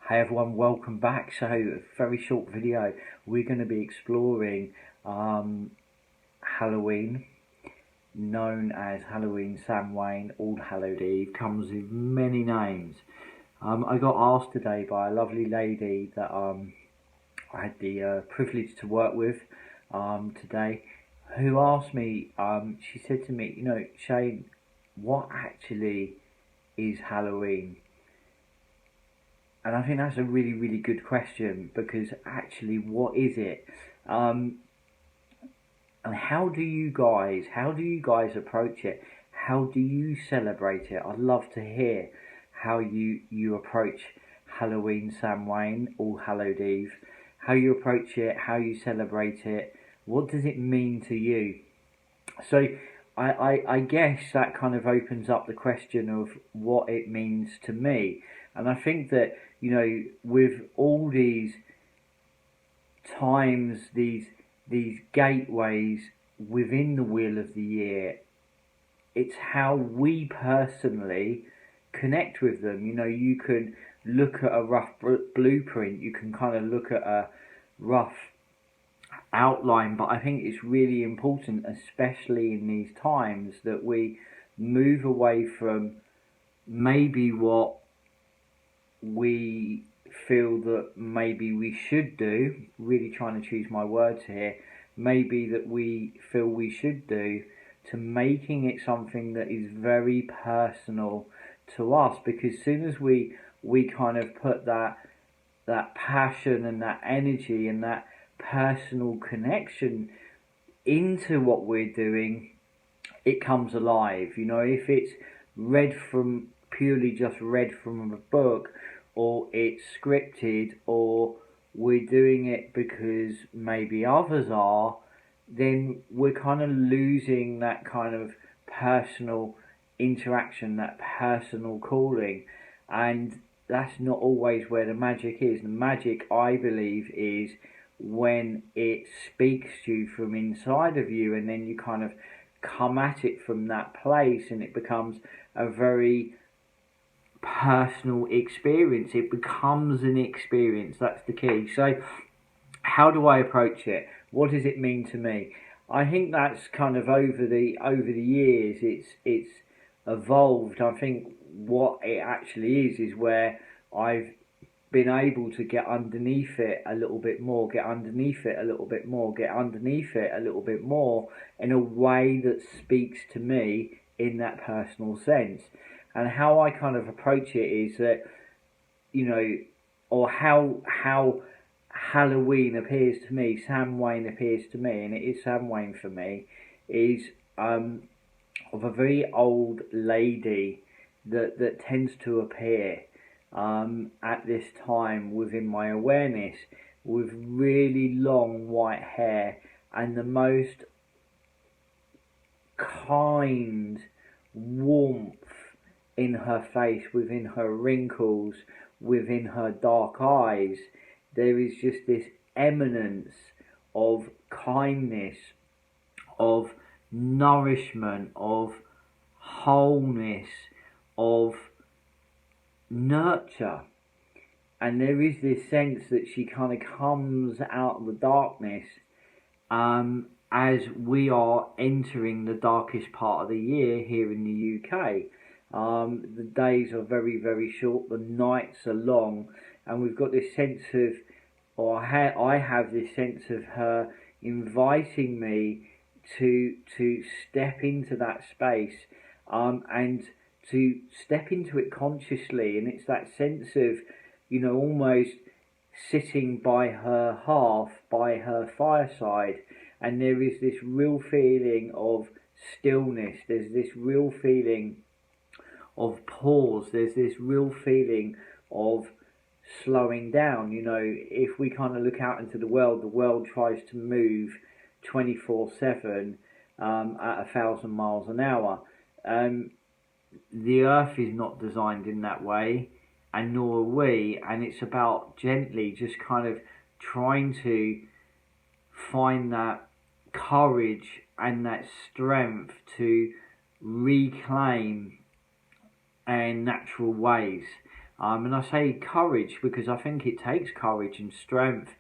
Hey everyone, welcome back. So, a very short video. We're going to be exploring Halloween, known as Halloween, Samhain, All Hallowed Eve, comes with many names. I got asked today by a lovely lady that I had the privilege to work with today, who asked me, she said to me, Shane, what actually is Halloween? And I think that's a really, really good question, because actually, what is it? And how do you guys approach it? How do you celebrate it? I'd love to hear how you approach Halloween, Samhain, All Hallowed Eve. How you approach it, how you celebrate it. What does it mean to you? So I guess that kind of opens up the question of what it means to me. And I think that, with all these times, these gateways within the wheel of the year, it's how we personally connect with them. You can look at a rough blueprint, you can kind of look at a rough outline, but I think it's really important, especially in these times, that we move away from maybe what we feel that maybe we should do, really trying to choose my words here, maybe that we feel we should do, to making it something that is very personal to us. Because as soon as we kind of put that passion and that energy and that personal connection into what we're doing, it comes alive. If it's purely just read from a book, or it's scripted, or we're doing it because maybe others are, then we're kind of losing that kind of personal interaction, that personal calling. And that's not always where the magic is. The magic, I believe, is when it speaks to you from inside of you, and then you kind of come at it from that place, and it becomes a very personal experience. It becomes an experience. That's the key. So how do I approach it? What does it mean to me? I think that's kind of over the years it's evolved. I think what it actually is where I've been able to get underneath it a little bit more, get underneath it a little bit more, get underneath it a little bit more, in a way that speaks to me in that personal sense. And how I kind of approach it is that, or how Halloween appears to me, Samhain appears to me, and it is Samhain for me, is of a very old lady that tends to appear at this time within my awareness, with really long white hair and the most kind warmth in her face, within her wrinkles, within her dark eyes. There is just this eminence of kindness, of nourishment, of wholeness, of nurture. And there is this sense that she kind of comes out of the darkness as we are entering the darkest part of the year here in the UK. The days are very, very short, the nights are long, and we've got this sense of, I have this sense of her inviting me to step into that space, and to step into it consciously. And it's that sense of, almost sitting by her hearth, by her fireside, and there is this real feeling of stillness, there's this real feeling of pause, there's this real feeling of slowing down. If we kind of look out into the world tries to move 24/7 at 1,000 miles an hour. The earth is not designed in that way, and nor are we, and it's about gently just kind of trying to find that courage and that strength to reclaim our natural ways, And I say courage because I think it takes courage and strength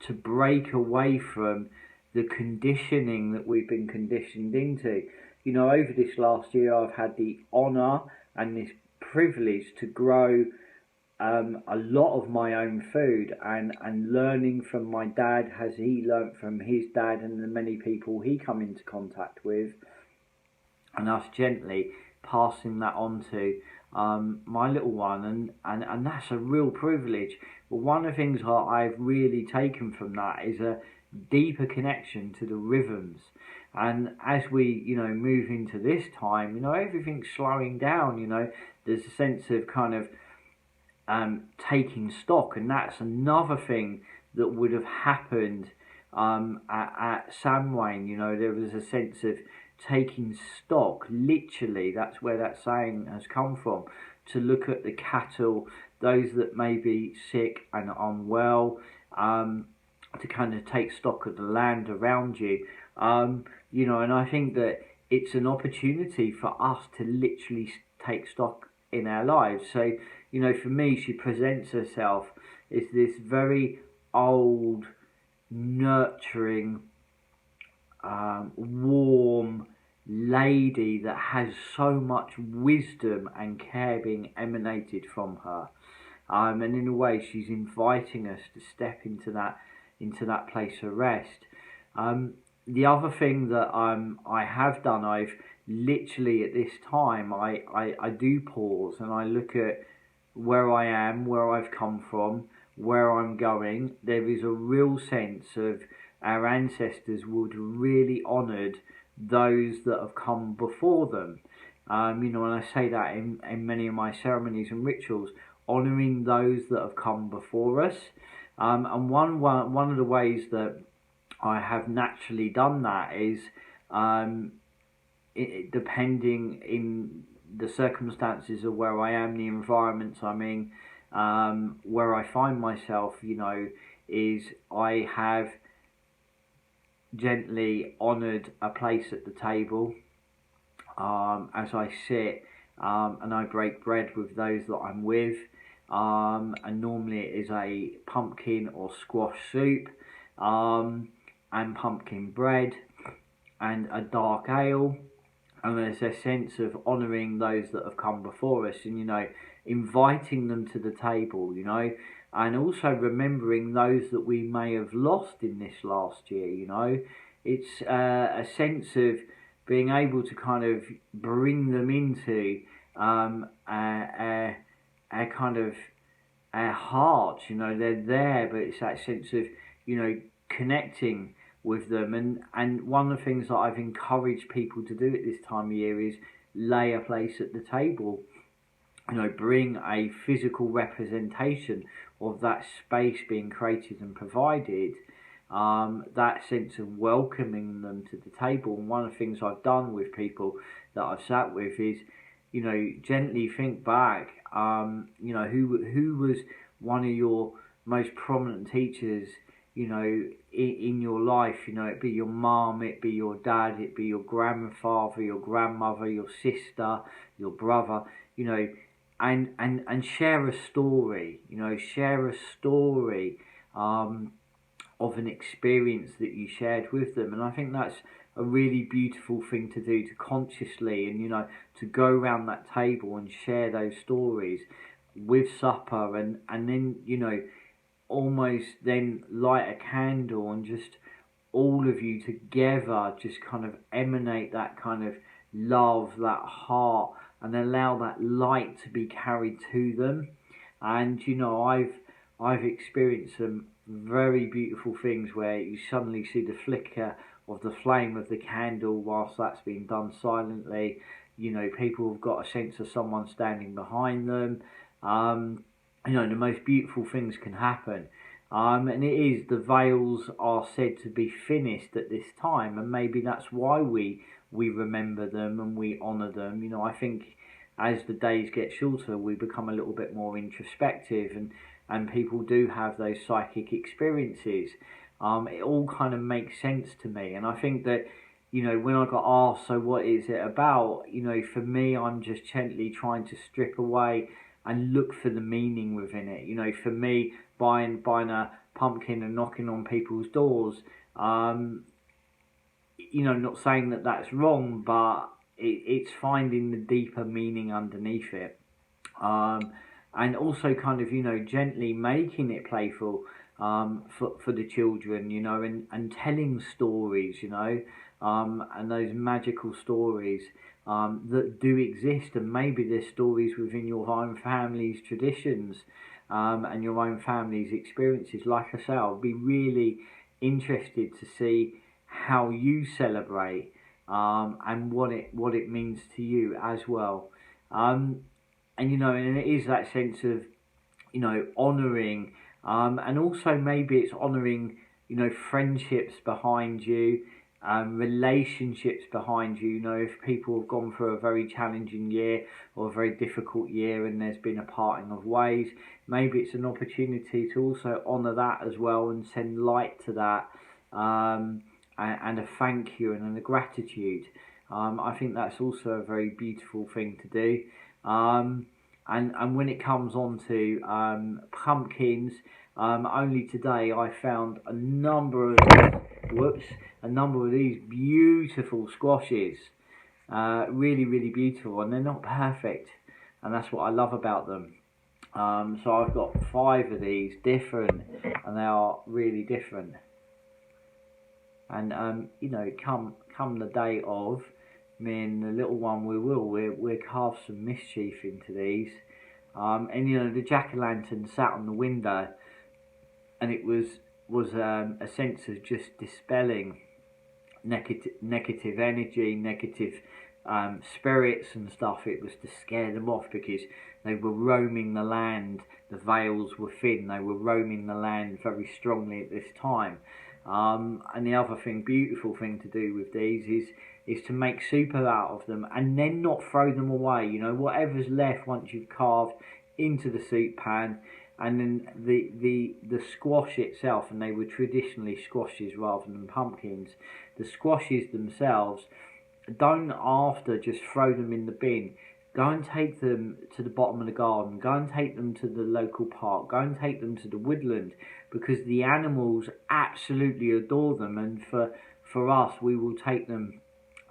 to break away from the conditioning that we've been conditioned into. You know, over this last year, I've had the honour and this privilege to grow a lot of my own food, and learning from my dad as he learnt from his dad and the many people he come into contact with, and us gently passing that on to my little one, and that's a real privilege. But one of the things that I've really taken from that is a deeper connection to the rhythms. And as we, move into this time, everything's slowing down. There's a sense of kind of taking stock, and that's another thing that would have happened at Samhain. There was a sense of taking stock. Literally, that's where that saying has come from. To look at the cattle, those that may be sick and unwell, to kind of take stock of the land around you. And I think that it's an opportunity for us to literally take stock in our lives. So, for me, she presents herself as this very old, nurturing, warm lady that has so much wisdom and care being emanated from her. And in a way, she's inviting us to step into that place of rest. The other thing that I have done, I've literally at this time, I do pause and I look at where I am, where I've come from, where I'm going. There is a real sense of our ancestors would really honoured those that have come before them. And I say that in many of my ceremonies and rituals, honouring those that have come before us. And one of the ways that I have naturally done that is, depending in the circumstances of where I am, the environments I'm in, where I find myself, is I have gently honoured a place at the table as I sit, and I break bread with those that I'm with, and normally it is a pumpkin or squash soup, and pumpkin bread and a dark ale. And there's a sense of honouring those that have come before us, and inviting them to the table, and also remembering those that we may have lost in this last year. It's a sense of being able to kind of bring them into our kind of our hearts. They're there, but it's that sense of connecting with them. And one of the things that I've encouraged people to do at this time of year is lay a place at the table. Bring a physical representation of that space being created and provided. That sense of welcoming them to the table. And one of the things I've done with people that I've sat with is, gently think back. Who was one of your most prominent teachers, in your life. It be your mum, it be your dad, it be your grandfather, your grandmother, your sister, your brother, and share a story, share a story of an experience that you shared with them. And I think that's a really beautiful thing to do, to consciously and to go around that table and share those stories with supper, and then almost then light a candle and just all of you together just kind of emanate that kind of love, that heart, and allow that light to be carried to them. And I've experienced some very beautiful things where you suddenly see the flicker of the flame of the candle whilst that's being done silently. People have got a sense of someone standing behind them. The most beautiful things can happen. And it is, the veils are said to be finished at this time, and maybe that's why we remember them and we honour them. I think as the days get shorter, we become a little bit more introspective, and people do have those psychic experiences. It all kind of makes sense to me, and I think that when I got asked, so what is it about? For me, I'm just gently trying to strip away and look for the meaning within it. You know, for me, buying a pumpkin and knocking on people's doors, you know, not saying that that's wrong, but it's finding the deeper meaning underneath it. And also kind of, you know, gently making it playful for the children, you know, and telling stories, you know, and those magical stories that do exist, and maybe there's stories within your own family's traditions and your own family's experiences. Like I say, I'll be really interested to see how you celebrate and what it means to you as well. And you know, and it is that sense of, you know, honouring, and also maybe it's honouring, you know, friendships behind you, relationships behind you. You know, if people have gone through a very challenging year or a very difficult year and there's been a parting of ways, maybe it's an opportunity to also honour that as well and send light to that, and a thank you and a gratitude. I think that's also a very beautiful thing to do. And when it comes on to pumpkins, only today I found a number of these beautiful squashes, really, really beautiful, and they're not perfect, and that's what I love about them. So I've got 5 of these different, and they are really different. And you know, come the day of, me and the little one, we'll carve some mischief into these. And you know, the jack-o'-lantern sat on the window, and it was a sense of just dispelling negative energy, negative spirits and stuff. It was to scare them off, because they were roaming the land. The veils were thin. They were roaming the land very strongly at this time. And the other beautiful thing to do with these is to make soup out of them, and then not throw them away. You know, whatever's left once you've carved into the soup pan, and then the squash itself, and they were traditionally squashes rather than pumpkins. The squashes themselves, don't after just throw them in the bin. Go and take them to the bottom of the garden. Go and take them to the local park. Go and take them to the woodland, because the animals absolutely adore them. And for us, we will take them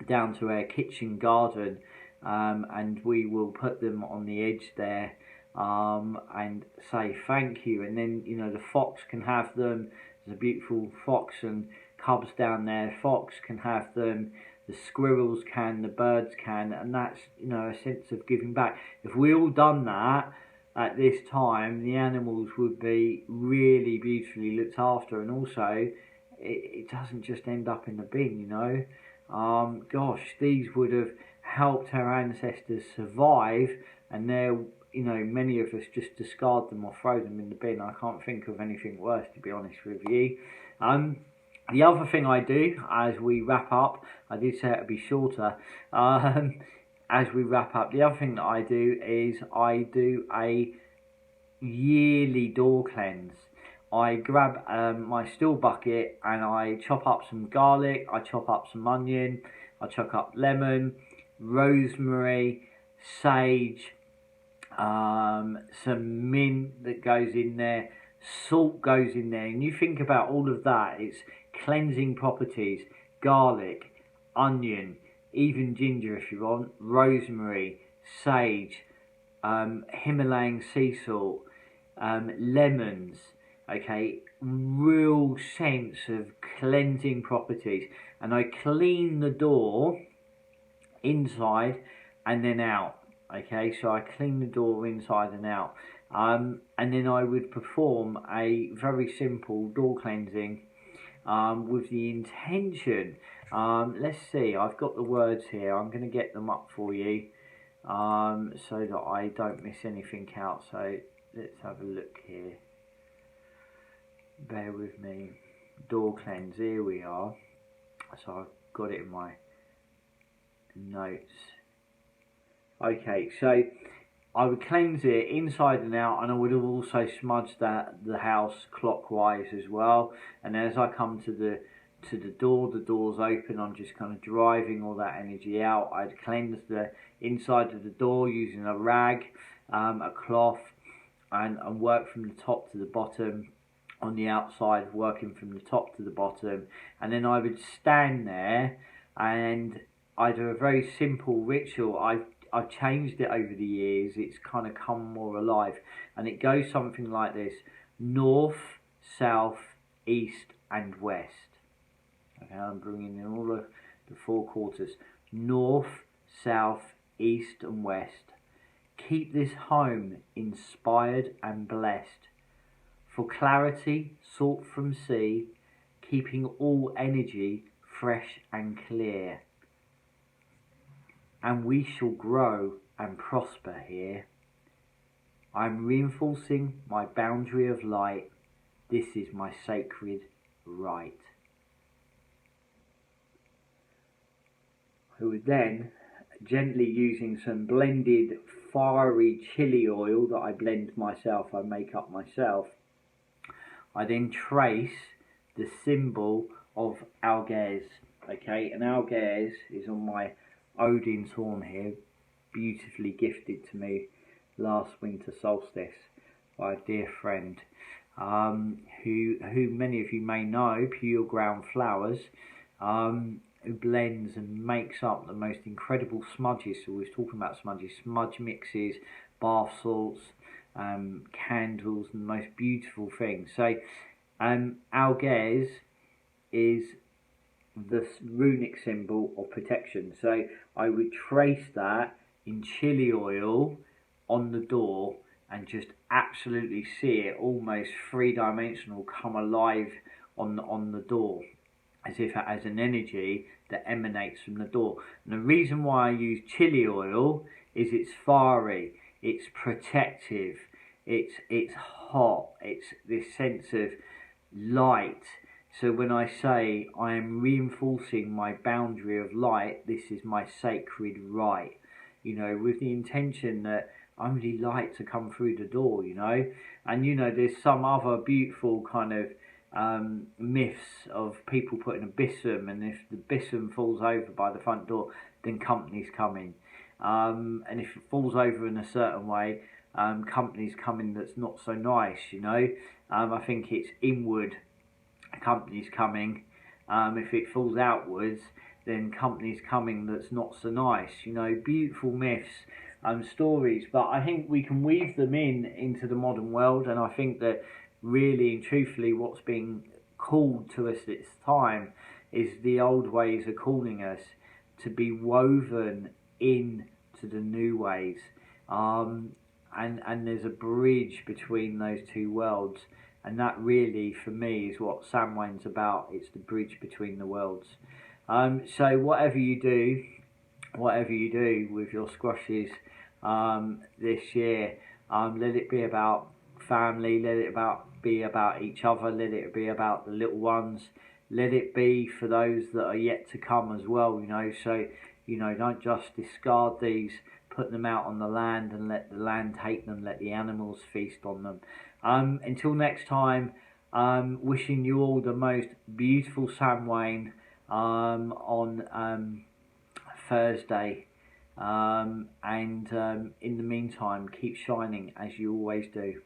down to our kitchen garden, and we will put them on the edge there, and say thank you. And then, you know, the fox can have them. There's a beautiful fox and cubs down there. Fox can have them. The squirrels can, the birds can, and that's, you know, a sense of giving back. If we all done that at this time, the animals would be really beautifully looked after, and also it doesn't just end up in the bin, you know. Gosh, these would have helped our ancestors survive, and they're, you know, many of us just discard them or throw them in the bin. I can't think of anything worse, to be honest with you. The other thing I do as we wrap up, I did say it would be shorter, as we wrap up, the other thing that I do is I do a yearly door cleanse. I grab my steel bucket and I chop up some garlic, I chop up some onion, I chop up lemon, rosemary, sage, some mint that goes in there, salt goes in there, and you think about all of that, it's cleansing properties, garlic, onion, even ginger if you want, rosemary, sage, Himalayan sea salt, lemons, okay, real sense of cleansing properties. And I clean the door inside and then out, okay, so I clean the door inside and out, and then I would perform a very simple door cleansing, with the intention, let's see, I've got the words here, I'm going to get them up for you, so that I don't miss anything out. So let's have a look here, bear with me. Door cleanse, here we are. So I've got it in my notes. Okay, so I would cleanse it inside and out, and I would have also smudged the house clockwise as well. And as I come to the door, the door's open, I'm just kind of driving all that energy out. I'd cleanse the inside of the door using a rag, a cloth, and work from the top to the bottom, on the outside, working from the top to the bottom. And then I would stand there, and I'd do a very simple ritual. I've changed it over the years. It's kind of come more alive, and it goes something like this: north, south, east, and west. Okay, I'm bringing in all the four quarters: north, south, east, and west. Keep this home inspired and blessed. For clarity sought from sea, keeping all energy fresh and clear. And we shall grow and prosper here. I'm reinforcing my boundary of light. This is my sacred right. I would then, gently using some blended fiery chili oil that I blend myself, I make up myself, I then trace the symbol of Algez. Okay, and Algez is on my Odin's horn here, beautifully gifted to me last winter solstice by a dear friend, who many of you may know, Pure Ground Flowers, who blends and makes up the most incredible smudges. So we were talking about smudges, smudge mixes, bath salts, candles, and the most beautiful things. So Algez is the runic symbol of protection. So I would trace that in chili oil on the door and just absolutely see it almost three-dimensional come alive on the door, as if it has an energy that emanates from the door. And the reason why I use chili oil is it's fiery, it's protective, it's hot, it's this sense of light. So when I say I am reinforcing my boundary of light, this is my sacred right, you know, with the intention that I really like to come through the door, you know. And you know, there's some other beautiful kind of myths of people putting a bissum, and if the bissum falls over by the front door, then company's coming. And if it falls over in a certain way, company's coming that's not so nice, you know. I think it's inward, company's coming. If it falls outwards, then company's coming that's not so nice, you know. Beautiful myths, stories, but I think we can weave them into the modern world. And I think that really and truthfully what's being called to us this time is the old ways are calling us to be woven into the new ways, and there's a bridge between those two worlds, and that really for me is what Samhain's about. It's the bridge between the worlds. So whatever you do with your squashes this year, let it be about family, let it be about each other, let it be about the little ones, let it be for those that are yet to come as well, you know. So, you know, don't just discard these, put them out on the land and let the land take them, let the animals feast on them. Until next time, wishing you all the most beautiful Samhain on Thursday, and in the meantime, keep shining as you always do.